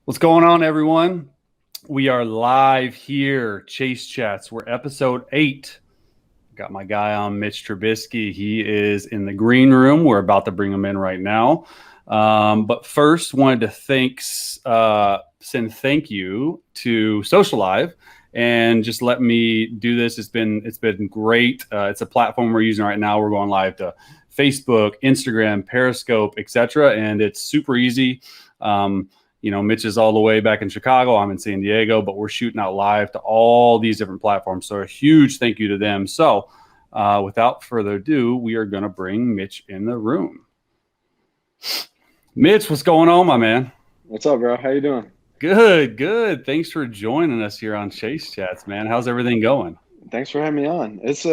What's going on, everyone? We are live here, Chase Chats. We're episode 8. Got my guy on, Mitch Trubisky. He is in the green room. We're about to bring him in right now. But first, wanted to send thank you to Socialive, and just let me do this. It's been great. It's a platform we're using right now. We're going live to Facebook, Instagram, Periscope, etc., and it's super easy. Mitch is all the way back in Chicago. I'm in San Diego, but we're shooting out live to all these different platforms. So a huge thank you to them. So without further ado, we are going to bring Mitch in the room. Mitch, what's going on, my man? What's up, bro? How you doing? Good. Thanks for joining us here on Chase Chats, man. How's everything going? Thanks for having me on. It's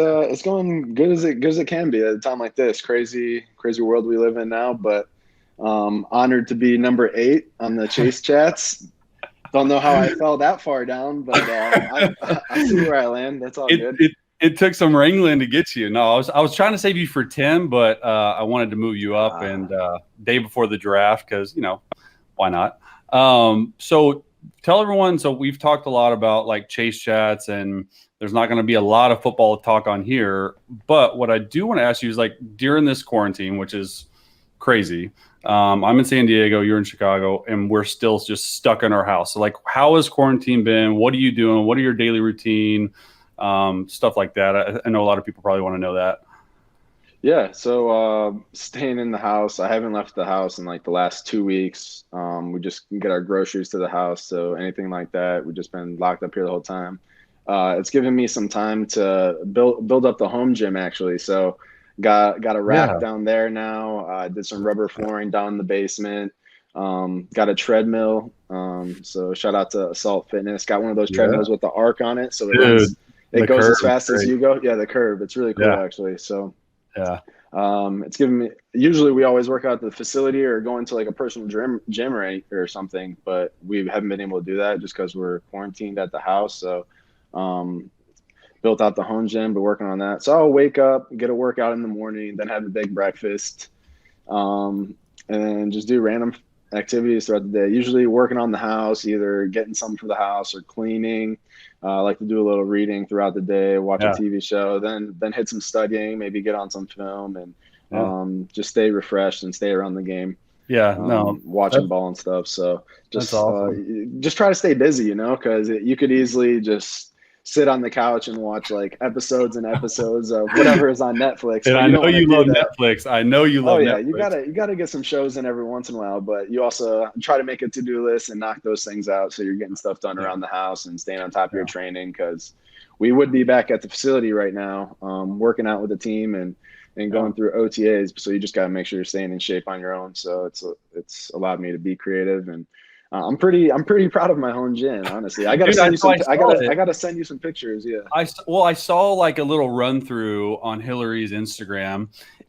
going good as it can be at a time like this. Crazy world we live in now, but honored to be number 8 on the Chase Chats. Don't know how I fell that far down, but I see where I land. That's all good. It took some wrangling to get you. No, I was trying to save you for 10, but I wanted to move you up and day before the draft because why not? So tell everyone. So we've talked a lot about like Chase Chats, and there's not going to be a lot of football talk on here. But what I do want to ask you is, like, during this quarantine, which is crazy. I'm in San Diego, you're in Chicago, and we're still just stuck in our house. So, like, how has quarantine been? What are you doing? What are your daily routine? Stuff like that. I know a lot of people probably want to know that. Yeah, so staying in the house. I haven't left the house in like the last 2 weeks. We just get our groceries to the house, so anything like that. We've just been locked up here the whole time. It's given me some time to build up the home gym, actually. So got a rack down there now. Did some rubber flooring down in the basement. Got a treadmill. So shout out to Assault Fitness. Got one of those treadmills with the arc on it, so it goes as fast as you go. Yeah, the curve. It's really cool, actually. So it's given me. Usually we always work out at the facility or go into like a personal gym or something, but we haven't been able to do that just because we're quarantined at the house. So built out the home gym, but working on that. So I'll wake up, get a workout in the morning, then have a big breakfast, and just do random activities throughout the day. Usually working on the house, either getting something for the house or cleaning. I like to do a little reading throughout the day, watch a TV show, then hit some studying, maybe get on some film, and just stay refreshed and stay around the game. Watching ball and stuff. So just awesome. Just try to stay busy, because you could easily just sit on the couch and watch like episodes and episodes of whatever is on Netflix. And I know you love Netflix. I know you love Netflix. You gotta get some shows in every once in a while, but you also try to make a to-do list and knock those things out so you're getting stuff done around the house and staying on top of your training, because we would be back at the facility right now, working out with the team and going through OTAs. So you just got to make sure you're staying in shape on your own. So it's allowed me to be creative, and I'm pretty proud of my home gym, honestly. I gotta send you some pictures. Yeah. I saw like a little run through on Hillary's Instagram,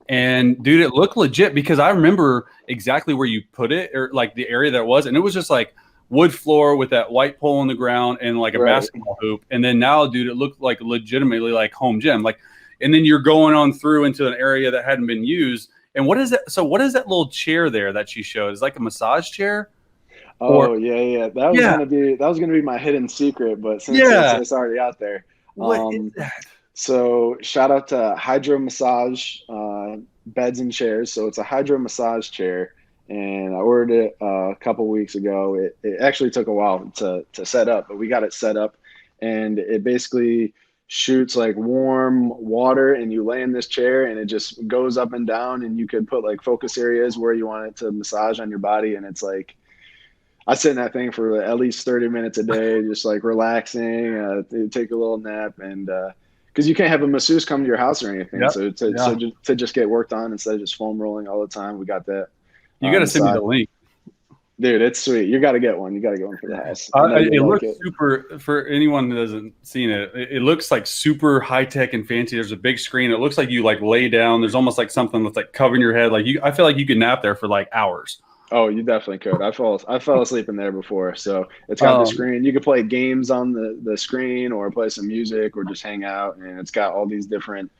and dude, it looked legit because I remember exactly where you put it, or like the area that it was, and it was just like wood floor with that white pole on the ground and like a basketball hoop. And then now, dude, it looked like legitimately like home gym. Like, and then you're going on through into an area that hadn't been used. And what is that? So what is that little chair there that she showed? Is it like a massage chair? Yeah. That was gonna be my hidden secret, but since it's already out there. What is that? So shout out to Hydro Massage beds and chairs. So it's a hydro massage chair, and I ordered it a couple weeks ago. It actually took a while to set up, but we got it set up, and it basically shoots like warm water, and you lay in this chair and it just goes up and down, and you could put like focus areas where you want it to massage on your body. And it's like, I sit in that thing for at least 30 minutes a day, just like relaxing, take a little nap, and because you can't have a masseuse come to your house or anything. So to just get worked on instead of just foam rolling all the time, we got that. You got to send me the link. Dude, it's sweet. You got to get one. You got to get one for the house. It looks super, for anyone who hasn't seen it, it looks like super high tech and fancy. There's a big screen. It looks like you like lay down. There's almost like something that's like covering your head. Like I feel like you could nap there for like hours. Oh, you definitely could. I fell asleep in there before. So it's got the screen. You could play games on the screen, or play some music, or just hang out. And it's got all these different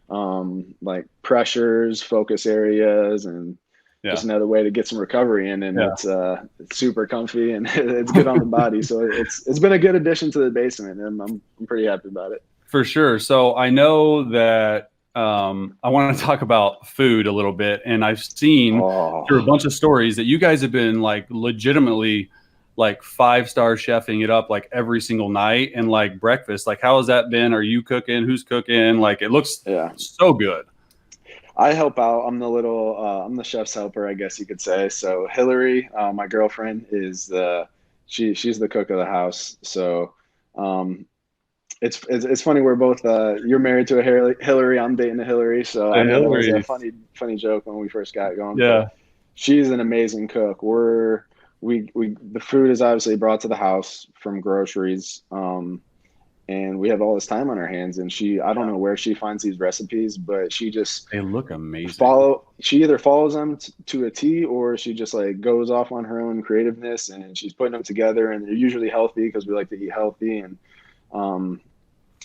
like pressures, focus areas, and just another way to get some recovery in, and it's super comfy and it's good on the body. So it's been a good addition to the basement, and I'm pretty happy about it. For sure. So I know that I want to talk about food a little bit, and I've seen through a bunch of stories that you guys have been like legitimately like 5-star chefing it up like every single night, and like breakfast. Like, how has that been? Are you cooking? Who's cooking? Like, it looks so good. I help out. I'm the chef's helper, I guess you could say. So Hillary, my girlfriend, is she's the cook of the house. So it's funny. We're both you're married to a Hillary. I'm dating a Hillary. So I know that was a funny joke when we first got going. Yeah, but she's an amazing cook. The food is obviously brought to the house from groceries. And we have all this time on our hands, and I don't know where she finds these recipes, but they look amazing. She either follows them to a T, or she just like goes off on her own creativeness, and she's putting them together, and they're usually healthy because we like to eat healthy, and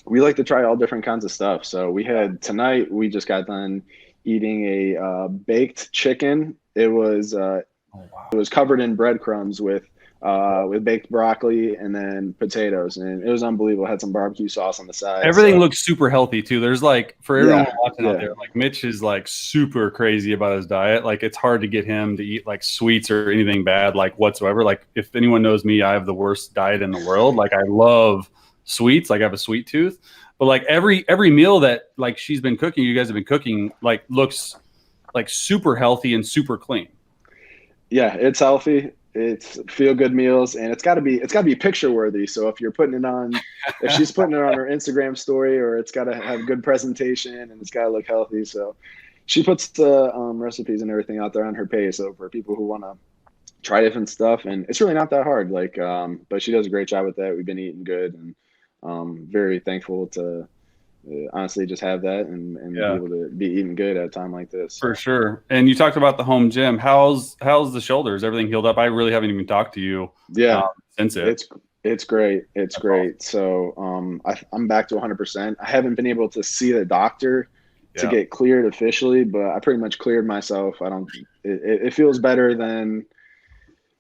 we like to try all different kinds of stuff. So tonight we just got done eating a baked chicken. It was it was covered in breadcrumbs with baked broccoli and then potatoes, and it was unbelievable. It had some barbecue sauce on the side. Everything looks super healthy too. There's like, for everyone watching out there, like Mitch is like super crazy about his diet. Like, it's hard to get him to eat like sweets or anything bad like whatsoever. Like, if anyone knows me, I have the worst diet in the world. Like, I love sweets. Like, I have a sweet tooth. But like every meal that like she's been cooking, you guys have been cooking, like looks like super healthy and super clean. Yeah, it's healthy. It's feel good meals, and it's got to be picture worthy. So if she's putting it on her Instagram story, or it's got to have good presentation, and it's got to look healthy. So she puts the recipes and everything out there on her page. So for people who want to try different stuff, and it's really not that hard. Like, but she does a great job with that. We've been eating good, and very thankful to honestly just have that and be able to be eating good at a time like this. For sure. And you talked about the home gym. How's the shoulders? Everything healed up? I really haven't even talked to you. Since it's great. It's great. So I'm back to 100%. I haven't been able to see the doctor to get cleared officially, but I pretty much cleared myself. It feels better than.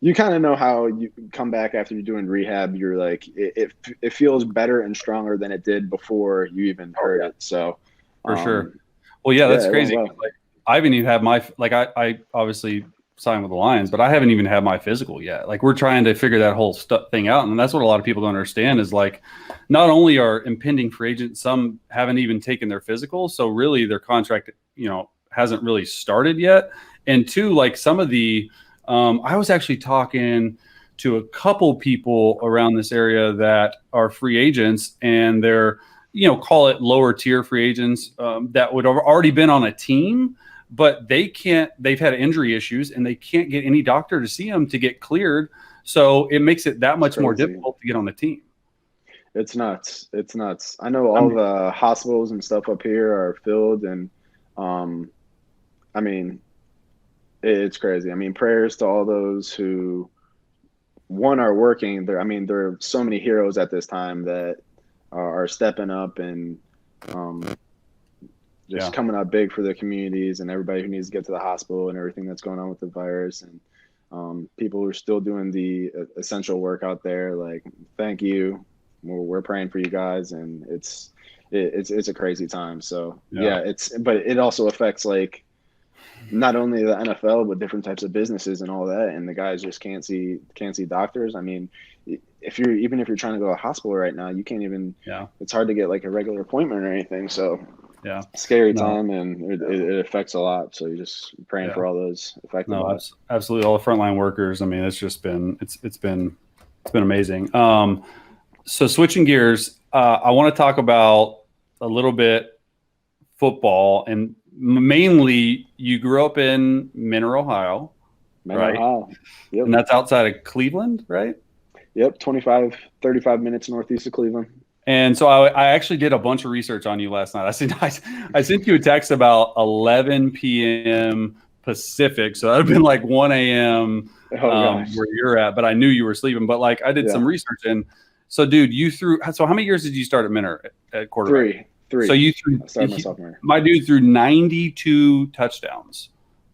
You kind of know how you come back after you're doing rehab. You're like, it feels better and stronger than it did before you even heard it. So for sure. Well, that's crazy. Well. Like, I haven't even had I obviously signed with the Lions, but I haven't even had my physical yet. Like, we're trying to figure that whole thing out. And that's what a lot of people don't understand is like, not only are impending free agents, some haven't even taken their physical. So really their contract, hasn't really started yet. And two, like some of the, I was actually talking to a couple people around this area that are free agents, and they're, call it lower tier free agents that would have already been on a team, but they've had injury issues and they can't get any doctor to see them to get cleared. So it makes it that much more difficult to get on the team. It's nuts. I know all the hospitals and stuff up here are filled, and it's crazy. I mean, prayers to all those who are working there. I mean, there are so many heroes at this time that are stepping up and coming up big for their communities, and everybody who needs to get to the hospital and everything that's going on with the virus, and people who are still doing the essential work out there. Like, thank you. We're praying for you guys, and it's a crazy time. So but it also affects like not only the NFL, but different types of businesses and all that. And the guys just can't see doctors. I mean, if you're trying to go to a hospital right now, you can't even, it's hard to get like a regular appointment or anything. So scary time, and it affects a lot. So you're just praying for all those affected. No, absolutely. All the frontline workers. I mean, it's just been, it's been amazing. So switching gears, I want to talk about a little bit football, and mainly you grew up in Menor, Ohio, right? Ohio. Yep. And that's outside of Cleveland, right? Yep. 35 minutes northeast of Cleveland. And so I actually did a bunch of research on you last night. I sent you a text about 11 p.m. Pacific. So that would have been like 1 a.m. Where you're at, but I knew you were sleeping. But like, I did some research, and so dude, so how many years did you start at Menor at quarterback? Three. So you my dude threw 92 touchdowns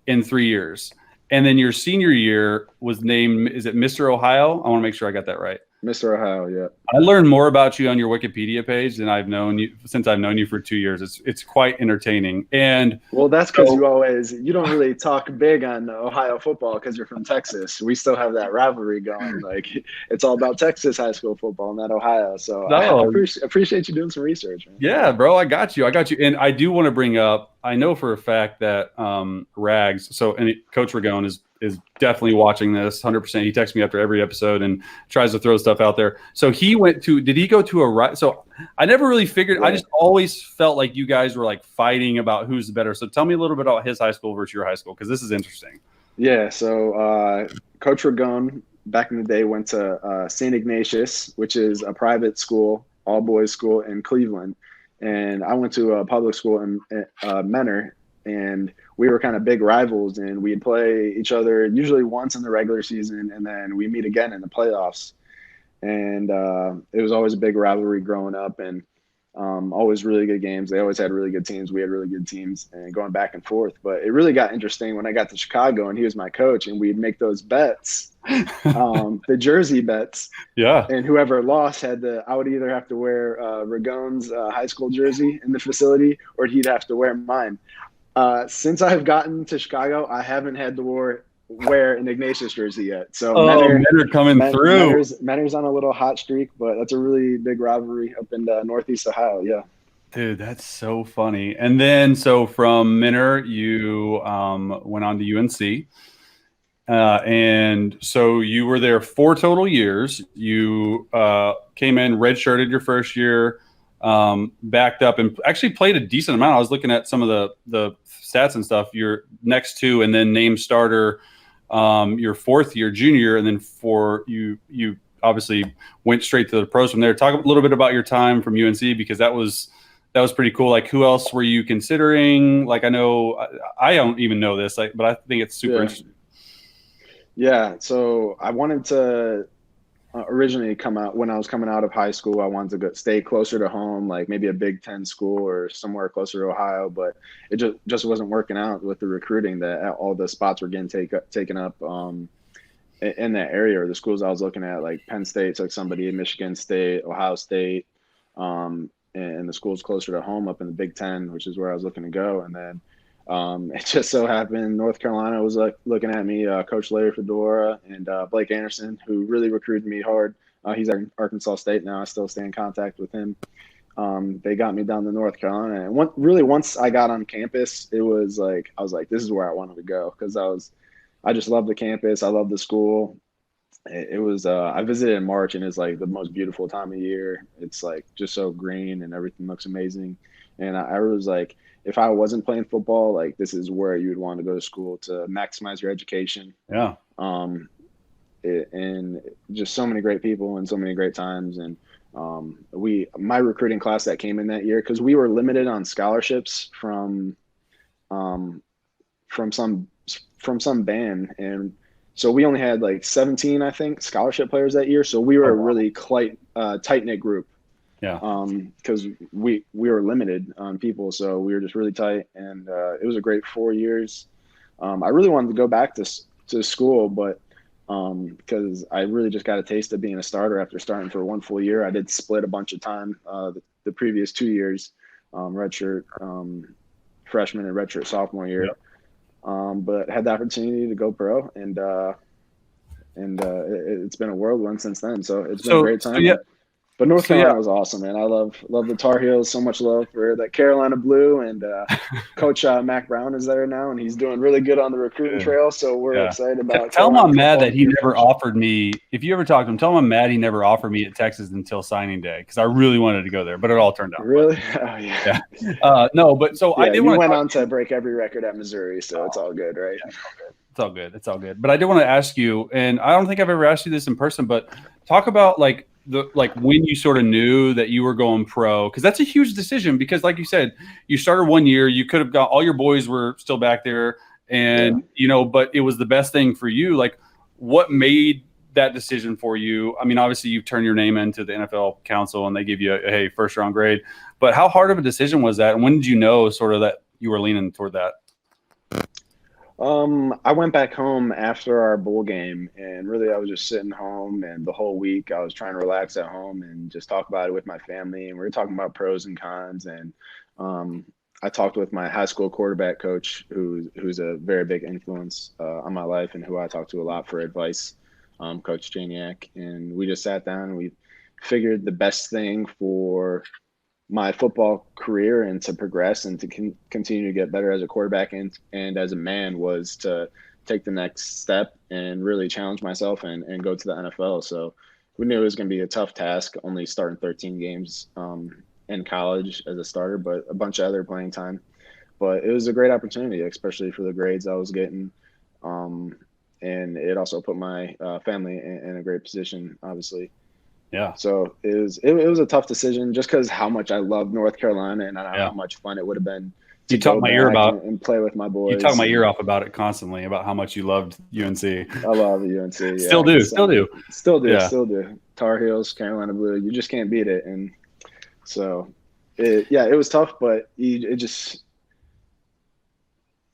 in 3 years. And then your senior year was named, is it Mr. Ohio? I want to make sure I got that right. Mr. Ohio, yeah. I learned more about you on your Wikipedia page than I've known you since I've known you for 2 years. It's quite entertaining. And well, that's because you don't really talk big on Ohio football because you're from Texas. We still have that rivalry going. Like it's all about Texas high school football, not Ohio. So I appreciate you doing some research, man. Yeah, bro, I got you. And I do want to bring up, I know for a fact that Rags, Coach Ragone is definitely watching this 100%. He texts me after every episode and tries to throw stuff out there. So did he go to so I never really figured, I just always felt like you guys were like fighting about who's the better. So tell me a little bit about his high school versus your high school, because this is interesting. Yeah, so Coach Ragone back in the day went to St. Ignatius, which is a private school, all boys school in Cleveland. And I went to a public school in Menor. And we were kind of big rivals, and we'd play each other usually once in the regular season, and then we meet again in the playoffs. And it was always a big rivalry growing up, and always really good games. They always had really good teams. We had really good teams, and going back and forth. But it really got interesting when I got to Chicago, and he was my coach, and we'd make those bets, the jersey bets. Yeah. And whoever lost I would either have to wear Ragone's high school jersey in the facility, or he'd have to wear mine. Since I've gotten to Chicago, I haven't had to wear an Ignatius jersey yet. So Menor coming through. Menor's on a little hot streak, but that's a really big rivalry up in Northeast Ohio. Yeah. Dude, that's so funny. And then, so from Menor, you went on to UNC. And so you were there 4 total years. You came in, redshirted your first year, backed up and actually played a decent amount. I was looking at some of the stats and stuff. Your next 2, and then named starter your 4th year, junior, and then you obviously went straight to the pros from there. Talk a little bit about your time from UNC, because that was pretty cool. Like, who else were you considering? Like, I know I don't even know this, but I think it's super interesting. Yeah, so I wanted to originally come out when I was coming out of high school. I wanted to stay closer to home, like maybe a Big Ten school or somewhere closer to Ohio, but it just wasn't working out with the recruiting, that all the spots were getting taken up in that area, or the schools I was looking at, like Penn State took somebody, Michigan State, Ohio State, and the schools closer to home up in the Big Ten, which is where I was looking to go. And then it just so happened North Carolina was looking at me, Coach Larry Fedora and Blake Anderson, who really recruited me hard. He's at Arkansas State now. I still stay in contact with him. They got me down to North Carolina. And once I got on campus, it was like, I was like, this is where I wanted to go, because I just love the campus. I love the school. It was I visited in March, and it's like the most beautiful time of year. It's like just so green and everything looks amazing. And I was like, if I wasn't playing football, like this is where you would want to go to school to maximize your education. Yeah. And just so many great people and so many great times. And my recruiting class that came in that year, because we were limited on scholarships from some ban, and so we only had like 17, I think, scholarship players that year. So we were a really quite tight-knit group. Yeah. Because we were limited on people, so we were just really tight, and it was a great 4 years. I really wanted to go back to school, but because I really just got a taste of being a starter after starting for 1 full year. I did split a bunch of time the previous 2 years, redshirt freshman and redshirt sophomore year. Yep. But had the opportunity to go pro, and it's been a whirlwind since then. So it's been a great time. Yeah. But North Carolina was awesome, man. I love the Tar Heels. So much love for that Carolina blue, and Coach Mac Brown is there now, and he's doing really good on the recruiting trail. So we're excited about. Tell him I'm mad that he never offered me. If you ever talk to him, tell him I'm mad he never offered me at Texas until signing day, because I really wanted to go there, but it all turned out. Really? Oh yeah. No, but so I did. You went on to break every record at Missouri, so it's all good, right? It's all good. It's all good. But I did want to ask you, and I don't think I've ever asked you this in person, but talk about like when you sort of knew that you were going pro, because that's a huge decision, because like you said, you started 1 year, you could have got all your boys were still back there, and but it was the best thing for you. Like, what made that decision for you? I mean, obviously you've turned your name into the NFL Council and they give you a first round grade, but how hard of a decision was that, and when did you know sort of that you were leaning toward that? I went back home after our bowl game, and really I was just sitting home, and the whole week I was trying to relax at home and just talk about it with my family, and we were talking about pros and cons, and um, I talked with my high school quarterback coach, who's a very big influence on my life, and who I talk to a lot for advice, Coach Janiak, and we just sat down and we figured the best thing for my football career and to progress and to continue to get better as a quarterback and as a man was to take the next step and really challenge myself and go to the NFL. So we knew it was going to be a tough task, only starting 13 games in college as a starter, but a bunch of other playing time. But it was a great opportunity, especially for the grades I was getting. And it also put my family in a great position, obviously. Yeah. So it was a tough decision just because how much I love North Carolina and Yeah. how much fun it would have been to You talk go my ear back about and play with my you talk boys. my And ear off about it constantly about how much you loved UNC. I love UNC. Still Yeah, do, still do. Yeah. still do. Tar Heels, Carolina Blue. You just can't beat it. And so, it was tough, but it just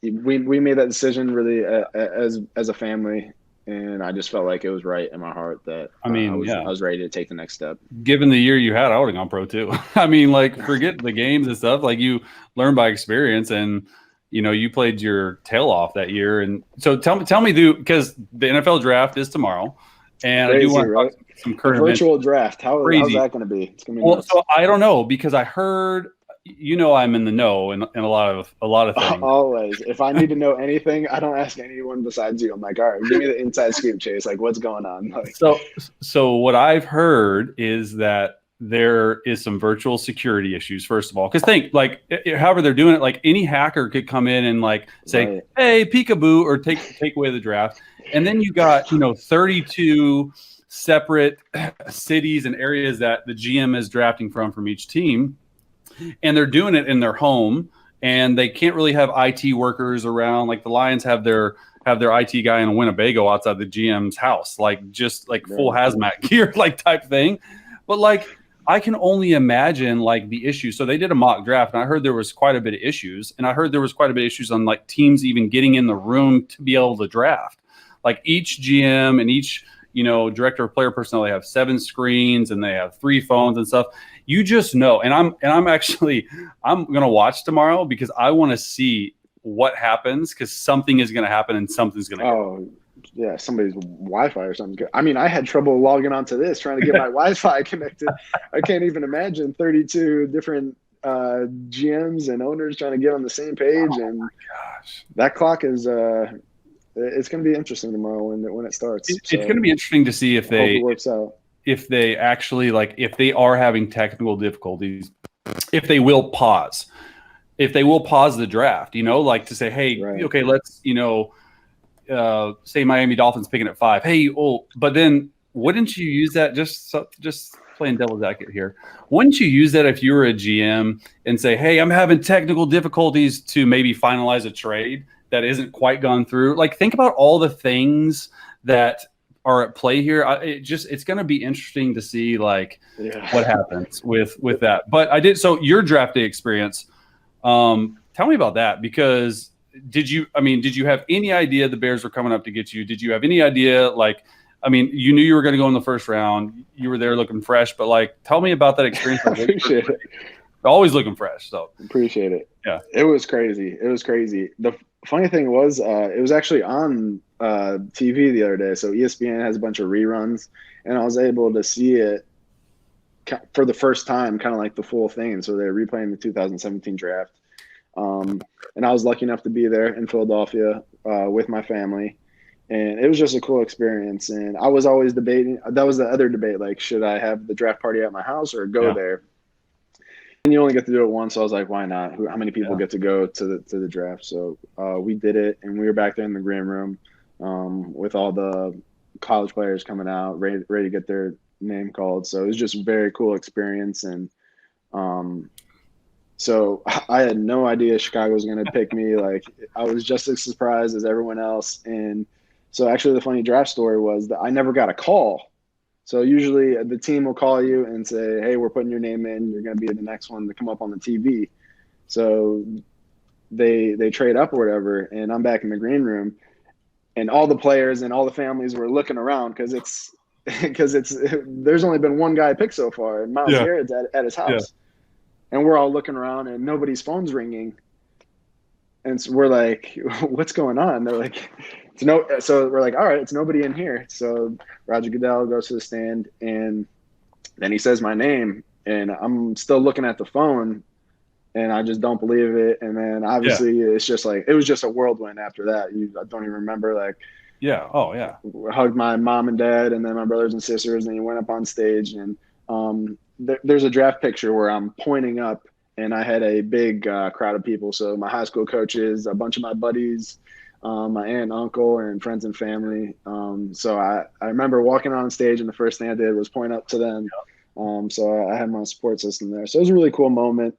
we made that decision really as a family, and I just felt like it was right in my heart that I mean, I yeah. was ready to take the next step. Given the year you had, I would have gone pro too. I mean, like, forget the games and stuff. Like, you learn by experience, and you played your tail off that year. And so tell me, dude, because the NFL draft is tomorrow, and Crazy, I do want to right? talk some A current events. virtual draft. How's Crazy. that going to be? It's going to be Well, nuts. so I don't know because I heard, I'm in the know in a lot of things. Always. If I need to know anything, I don't ask anyone besides you. I'm like, all right, give me the inside scoop, Chase. Like, what's going on? Like, So what I've heard is that there is some virtual security issues, first of all, because think like however they're doing it, like any hacker could come in and like say, right. hey, peekaboo, or take away the draft. And then you got 32 separate cities and areas that the GM is drafting from each team, and they're doing it in their home, and they can't really have IT workers around. Like the Lions have their IT guy in a Winnebago outside the GM's house, like just like full hazmat gear, like type thing. But like I can only imagine like the issues. So they did a mock draft, and I heard there was quite a bit of issues, and I heard there was quite a bit of issues on like teams even getting in the room to be able to draft. Like each GM and each director of player personnel, they have 7 screens and they have 3 phones and stuff. You just know, and I'm gonna watch tomorrow because I want to see what happens, because something is gonna happen and something's gonna go. Yeah, somebody's Wi-Fi or something. I mean, I had trouble logging onto this, trying to get my Wi-Fi connected. I can't even imagine 32 different GMs and owners trying to get on the same page. And gosh, that clock is it's going to be interesting tomorrow when it starts. It's going to be interesting to see if it works out. If they actually if they are having technical difficulties, if they will pause the draft, like to say, hey, right. Okay, let's, say Miami Dolphins picking at 5. Hey, but then wouldn't you use that, just playing devil's advocate here, wouldn't you use that if you were a GM and say, hey, I'm having technical difficulties, to maybe finalize a trade that isn't quite gone through? Like, think about all the things that are at play here. It's going to be interesting to see what happens with that. But so your draft day experience, tell me about that, because did you have any idea the Bears were coming up to get you? Did you have any idea, you knew you were going to go in the first round, you were there looking fresh, but tell me about that experience. I appreciate it. Always looking fresh. So appreciate it. Yeah. It was crazy. The funny thing was, it was actually on TV the other day. So ESPN has a bunch of reruns, and I was able to see it for the first time, kind of like the full thing. And so they're replaying the 2017 draft. And I was lucky enough to be there in Philadelphia with my family. And it was just a cool experience. And I was always debating. That was the other debate. Like, should I have the draft party at my house or go there? And you only get to do it once, so I was like, why not? How many people get to go to the draft? So we did it, and we were back there in the green room with all the college players coming out, ready to get their name called. So it was just a very cool experience. And so I had no idea Chicago was going to pick me. Like, I was just as surprised as everyone else. And so actually the funny draft story was that I never got a call. So usually the team will call you and say, hey, we're putting your name in. You're going to be the next one to come up on the TV. So they trade up or whatever, and I'm back in the green room, and all the players and all the families were looking around because it's there's only been one guy picked so far, and Miles Yeah. Garrett's at his house, and we're all looking around, and nobody's phone's ringing, and so we're like, "What's going on?" They're like, "It's no." So we're like, "All right, it's nobody in here." So Roger Goodell goes to the stand, and then he says my name, and I'm still looking at the phone, and I just don't believe it. And then obviously it's just like, it was just a whirlwind after that. I don't even remember, like, Yeah. Oh, yeah. hugged my mom and dad and then my brothers and sisters, and he went up on stage, and there's a draft picture where I'm pointing up, and I had a big crowd of people. So my high school coaches, a bunch of my buddies, my aunt and uncle, and friends and family. So I remember walking on stage, and the first thing I did was point up to them. So I had my support system there. So it was a really cool moment.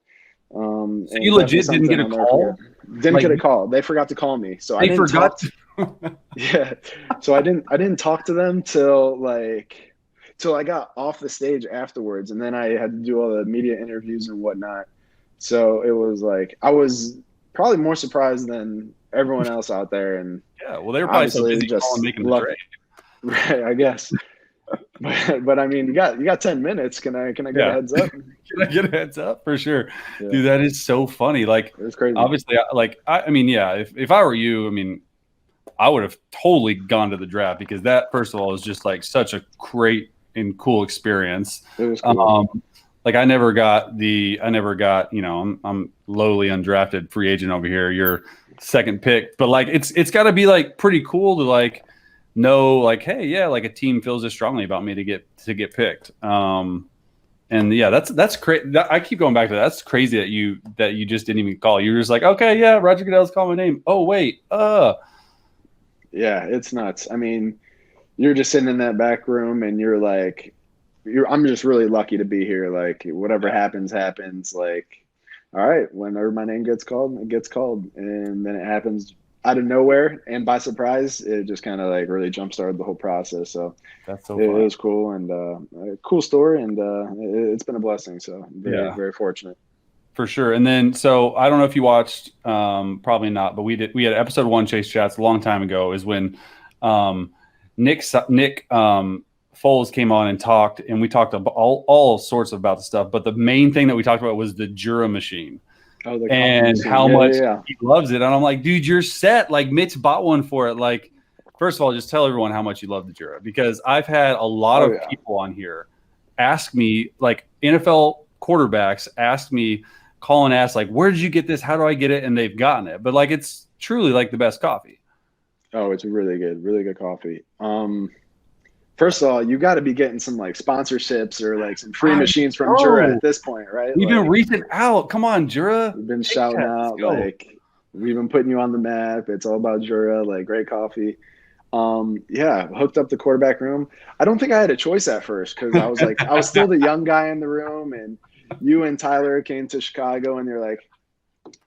So you legit didn't get a call? Didn't get a call. They forgot to call me. So I didn't forgot. Yeah. So I didn't talk to them till I got off the stage afterwards, and then I had to do all the media interviews and whatnot. So it was like, I was probably more surprised than everyone else out there. And yeah, well, they were probably so busy calling, making the trade. Right, I guess. But I mean, you got 10 minutes. Can I get a heads up? Can I get a heads up for sure? Yeah. Dude, that is so funny. Like, it's crazy. Obviously, I mean, yeah, if I were you, I mean, I would have totally gone to the draft, because that, first of all, is just like such a great and cool experience. It was cool. Like I never got, you know, I'm lowly undrafted free agent over here. You're second pick, but like, it's gotta be like pretty cool to like know, like, hey, yeah, like a team feels this strongly about me to get picked. And yeah, that's crazy. I keep going back to that. That's crazy that you just didn't even call. You were just like, okay, yeah, Roger Goodell's calling my name. Oh wait, yeah, it's nuts. I mean, you're just sitting in that back room, and you're like, I'm just really lucky to be here. Like, whatever happens. Like, all right, whenever my name gets called, it gets called, and then it happens out of nowhere and by surprise. It just kind of like really jump started the whole process. So that's so it fun. was cool, and a cool story, and it's been a blessing. So very fortunate. For sure. And then, so I don't know if you watched, probably not, but we had episode 1 Chase Chats a long time ago, is when Nick Foles came on and talked, and we talked about all sorts about the stuff. But the main thing that we talked about was the Jura machine. And how much he loves it. And I'm like, dude, you're set. Like, Mitch bought one for it. Like, first of all, just tell everyone how much you love the Jura, because I've had a lot of people on here ask me, like NFL quarterbacks call and ask, like, where did you get this? How do I get it? And they've gotten it. But like, it's truly like the best coffee. Oh, it's really good coffee. First of all, you got to be getting some like sponsorships or like some free machines from Jura at this point, right? We've been reaching out. Come on, Jura. We've been shouting out. Like, we've been putting you on the map. It's all about Jura. Like, great coffee. Hooked up the quarterback room. I don't think I had a choice at first, because I was like, I was still the young guy in the room, and you and Tyler came to Chicago, and you're like,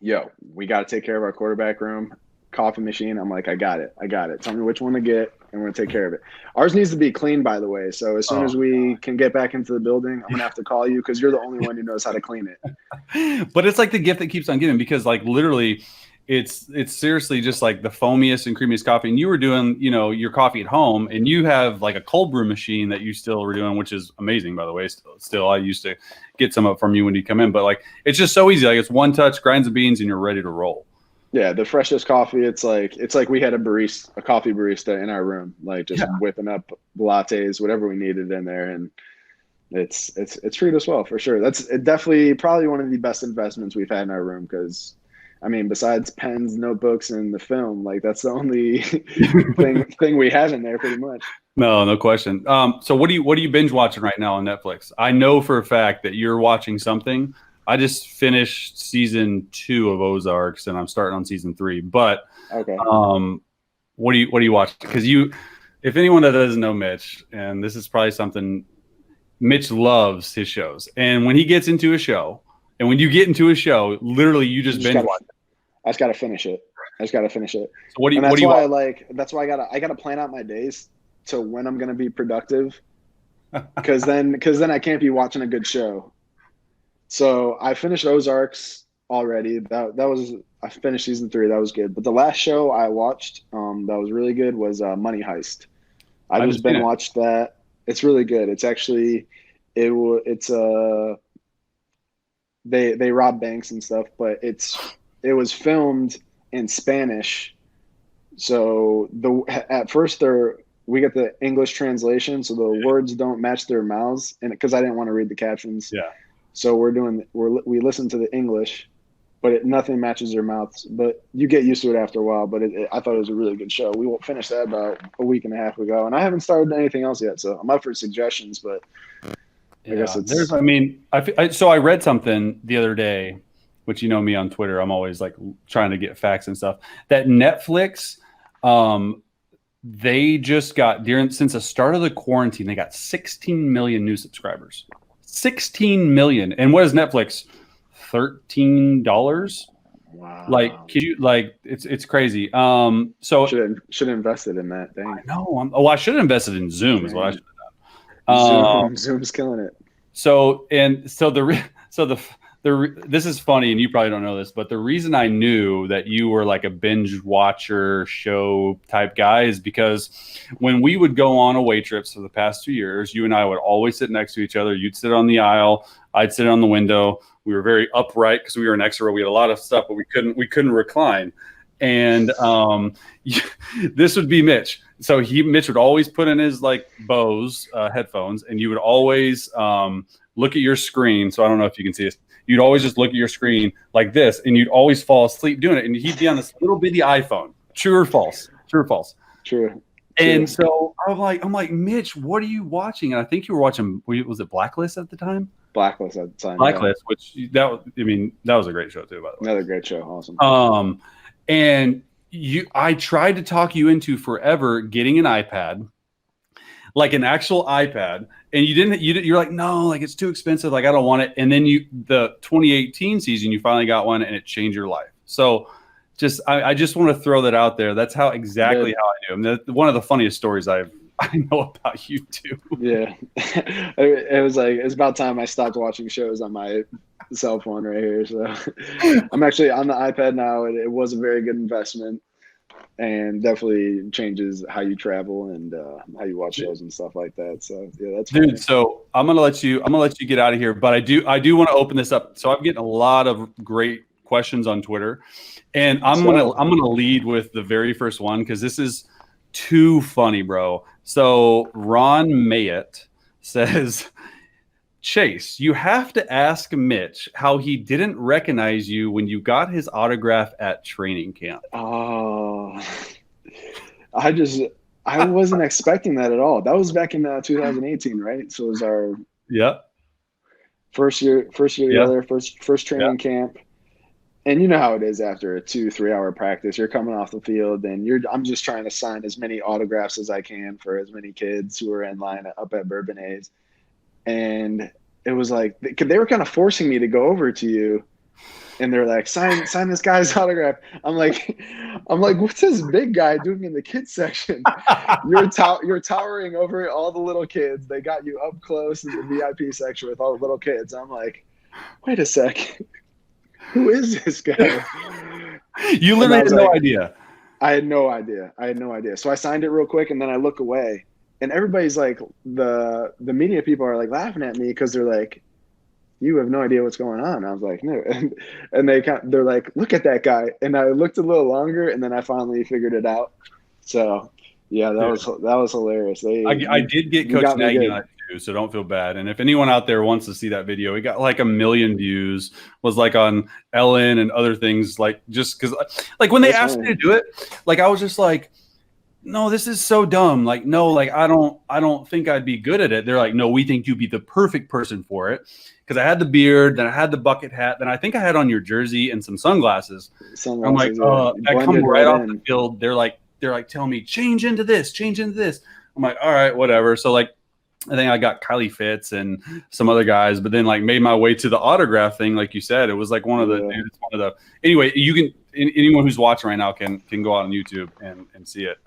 yo, we got to take care of our quarterback room coffee machine. I'm like, I got it. Tell me which one to get, and we're going to take care of it. Ours needs to be clean, by the way. So as soon as we can get back into the building, I'm going to have to call you, because you're the only one who knows how to clean it. But it's like the gift that keeps on giving, because like literally it's seriously just like the foamiest and creamiest coffee. And you were doing, you know, your coffee at home, and you have like a cold brew machine that you still were doing, which is amazing, by the way. Still, I used to get some up from you when you come in, but like, it's just so easy. Like, it's one touch, grinds the beans, and you're ready to roll. Yeah, the freshest coffee. It's like we had a coffee barista in our room, like just whipping up lattes, whatever we needed in there, and it's treated us well, for sure. That's definitely probably one of the best investments we've had in our room, because I mean, besides pens, notebooks, and the film, like, that's the only thing we have in there, pretty much. No question. So what are you binge watching right now on Netflix? I know for a fact that you're watching something. I just finished season 2 of Ozarks, and I'm starting on season 3. But okay, what are you watching? Because if anyone that doesn't know Mitch, and this is probably something, Mitch loves his shows, and when he gets into a show, and when you get into a show, literally you just binge watch it. I just gotta finish it. So what do you? That's why I gotta plan out my days to when I'm gonna be productive, because then I can't be watching a good show. So I finished Ozarks already. That was I finished season 3. That was good. But the last show I watched that was really good was Money Heist. I I haven't just seen been it. watched that. It's really good. It's actually it's they rob banks and stuff, but it was filmed in Spanish. So at first we get the English translation, so the words don't match their mouths, and because I didn't want to read the captions, Yeah. so we listen to the English, but nothing matches their mouths. But you get used to it after a while. But I thought it was a really good show. We finished that about a week and a half ago, and I haven't started anything else yet. So I'm up for suggestions, but I guess Yeah. it's I mean, so I read something the other day, which you know me on Twitter, I'm always like trying to get facts and stuff, that Netflix, they just got since the start of the quarantine, they got 16 million new subscribers. 16 million. And what is Netflix? $13? wow. Like, can you like it's crazy. So Should have invested in that. Dang. I know. I should have invested in Zoom. Is what I Dang. should have done. Zoom's killing it. So this is funny, and you probably don't know this, but the reason I knew that you were like a binge watcher show type guy is because when we would go on away trips for the past 2 years, you and I would always sit next to each other. You'd sit on the aisle, I'd sit on the window. We were very upright because we were an extra row. We had a lot of stuff, but we couldn't recline. And this would be Mitch. So Mitch would always put in his like Bose headphones, and you would always look at your screen. So I don't know if you can see this. You'd always just look at your screen like this, and you'd always fall asleep doing it. And he'd be on this little bitty iPhone. True or false? True or false? True. And so I'm like, Mitch, what are you watching? And I think you were watching. Was it Blacklist at the time? Blacklist at the time. Blacklist, yeah. That was a great show too, by the way. Another great show. Awesome. And I tried to talk you into forever getting an iPad, like an actual iPad, and you're like, no, like it's too expensive, like I don't want it. And then the 2018 season, you finally got one, and it changed your life. So I just want to throw that out there. That's exactly how I knew him. One of the funniest stories I know about you too. Yeah. It was like, it's about time I stopped watching shows on my cell phone right here. So I'm actually on the iPad now. It was a very good investment, and definitely changes how you travel and how you watch shows and stuff like that. So yeah, that's funny. Dude. So I'm gonna let you get out of here, but I do want to open this up. So I'm getting a lot of great questions on Twitter, and I'm gonna lead with the very first one because this is too funny, bro. So Ron Mayett says, Chase, you have to ask Mitch how he didn't recognize you when you got his autograph at training camp. Oh, I wasn't expecting that at all. That was back in 2018, right? So it was our first year together, first training camp. And you know how it is after a 2-3 hour practice. You're coming off the field, and I'm just trying to sign as many autographs as I can for as many kids who are in line up at Bourbonnais. And it was like they were kind of forcing me to go over to you, and they're like, sign this guy's autograph. I'm like, what's this big guy doing in the kids section? You're towering over all the little kids. They got you up close in the VIP section with all the little kids. I'm like, wait a sec. Who is this guy? You literally had no idea. I had no idea. So I signed it real quick, and then I look away, and everybody's like, the media people are like laughing at me because they're like, you have no idea what's going on. I was like, no. And they're like, look at that guy. And I looked a little longer, and then I finally figured it out. So yeah, that was hilarious. I did get Coach Nagy on it too, so don't feel bad. And if anyone out there wants to see that video, it got like 1 million views. Was like on Ellen and other things. Like just because, like when they asked me to do it, like I was just like, no, this is so dumb. Like no, like I don't think I'd be good at it. They're like, no, we think you'd be the perfect person for it. Because I had the beard, then I had the bucket hat, then I think I had on your jersey and some sunglasses. I'm like, I come right off the field. They're like telling me change into this. I'm like, all right, whatever. So like, I think I got Kylie Fitz and some other guys, but then like made my way to the autograph thing. Like you said, it was like anyway, anyone who's watching right now can go out on YouTube and see it.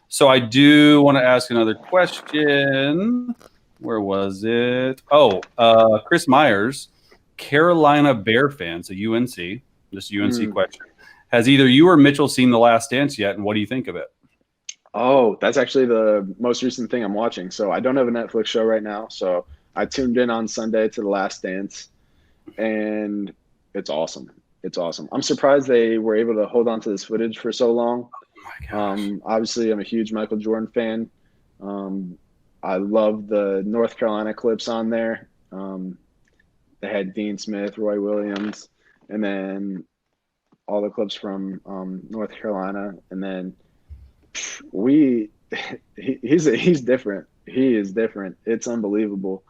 So I do want to ask another question. Where was it? Chris Myers Carolina Bear fan, so UNC, this UNC Mm. question. Has either you or Mitchell seen The Last Dance yet, and what do you think of it? Oh, that's actually the most recent thing I'm watching. So I don't have a Netflix show right now. So I tuned in on Sunday to The Last Dance, and it's awesome. It's awesome. I'm surprised they were able to hold on to this footage for so long. Oh my gosh. Obviously, I'm a huge Michael Jordan fan. Um, I love the North Carolina clips on there. They had Dean Smith, Roy Williams, and then all the clips from North Carolina. And then we, he's different. He is different. It's unbelievable.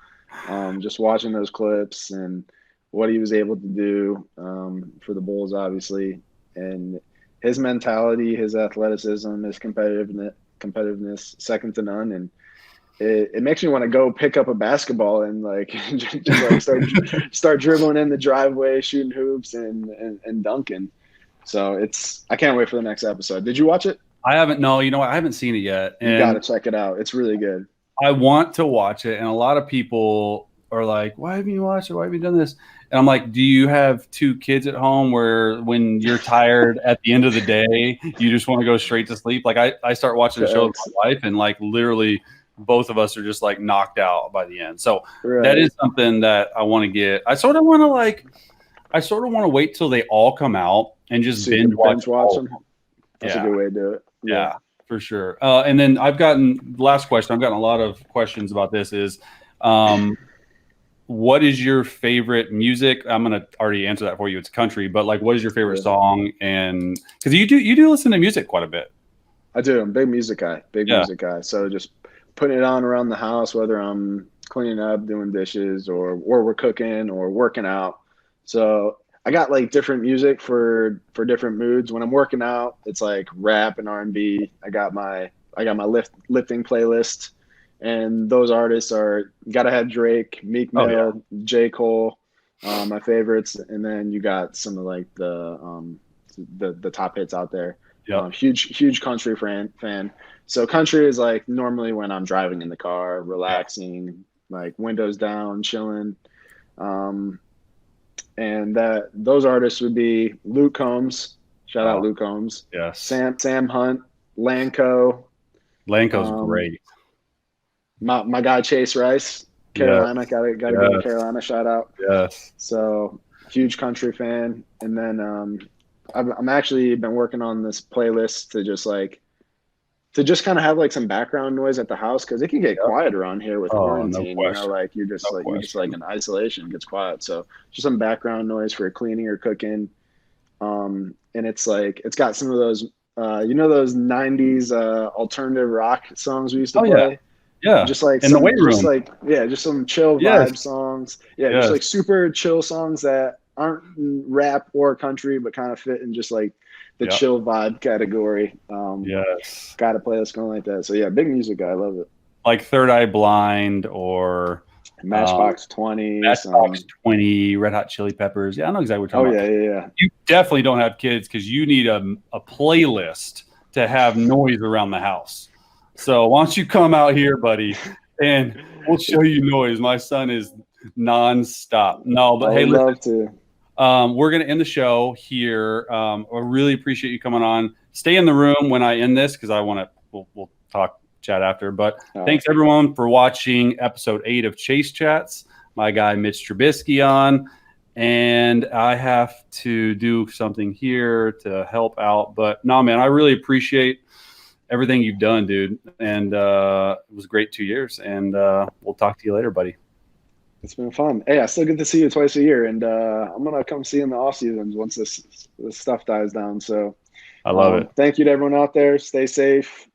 Just watching those clips and what he was able to do for the Bulls, obviously, and his mentality, his athleticism, his competitiveness, second to none. And it makes me want to go pick up a basketball and like just like start dribbling in the driveway, shooting hoops and dunking. So I can't wait for the next episode. Did you watch it? I haven't. No, you know what? I haven't seen it yet, You got and to check it out. It's really good. I want to watch it. And a lot of people are like, "Why haven't you watched it? Why have you done this?" And I'm like, "Do you have two kids at home where when you're tired at the end of the day, you just want to go straight to sleep?" Like I start watching the show with my wife, and like literally both of us are just like knocked out by the end. So that is something that I want to get. I sort of want to wait till they all come out and just binge watch them. That's a good way to do it. Yeah, for sure. And then last question, I've gotten a lot of questions about this is, what is your favorite music? I'm going to already answer that for you. It's country, but like, what is your favorite song? And because you do listen to music quite a bit. I do. I'm a big music guy, music guy. So just putting it on around the house, whether I'm cleaning up, doing dishes, or we're cooking or working out. So I got like different music for different moods. When I'm working out, it's like rap and R&B. I got my lifting playlist, and those artists are gotta have Drake, Meek Mill, J. Cole, my favorites, and then you got some of like the top hits out there. Yep. Huge country fan. So country is like normally when I'm driving in the car, relaxing, like windows down, chilling. And those artists would be Luke Combs. Shout out Luke Combs. Yes. Sam Hunt, Lanco. Lanco's great. My guy Chase Rice, Carolina. Yes. Gotta give him Carolina shout out. Yes. So huge country fan. And then I'm actually been working on this playlist to just kind of have like some background noise at the house because it can get quiet around here with quarantine. No, you know, like you're just like in isolation, it gets quiet. So just some background noise for cleaning or cooking. And it's like it's got some of those those 90s alternative rock songs we used to play. Yeah. Just like in the weight room. Just like just some chill vibe songs. Yeah, just like super chill songs that aren't rap or country, but kind of fit in just like the chill vibe category. Got a playlist going like that. So yeah, big music guy. I love it. Like Third Eye Blind or Matchbox 20. Matchbox 20, Red Hot Chili Peppers. Yeah, I know exactly what you're talking about. Yeah. You definitely don't have kids because you need a playlist to have noise around the house. So why don't you come out here, buddy, and we'll show you noise. My son is nonstop. No, but hey, listen. We're going to end the show here. I really appreciate you coming on. Stay in the room when I end this because we'll chat after. But thanks everyone for watching episode 8 of Chase Chats. My guy Mitch Trubisky on, and I have to do something here to help out. But no, man, I really appreciate everything you've done, dude. And it was a great 2 years. And we'll talk to you later, buddy. It's been fun. Hey, I still get to see you twice a year, and I'm gonna come see you in the off seasons once this stuff dies down. So I love it. Thank you to everyone out there. Stay safe,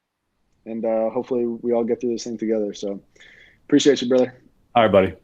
and hopefully we all get through this thing together. So appreciate you, brother. All right, buddy.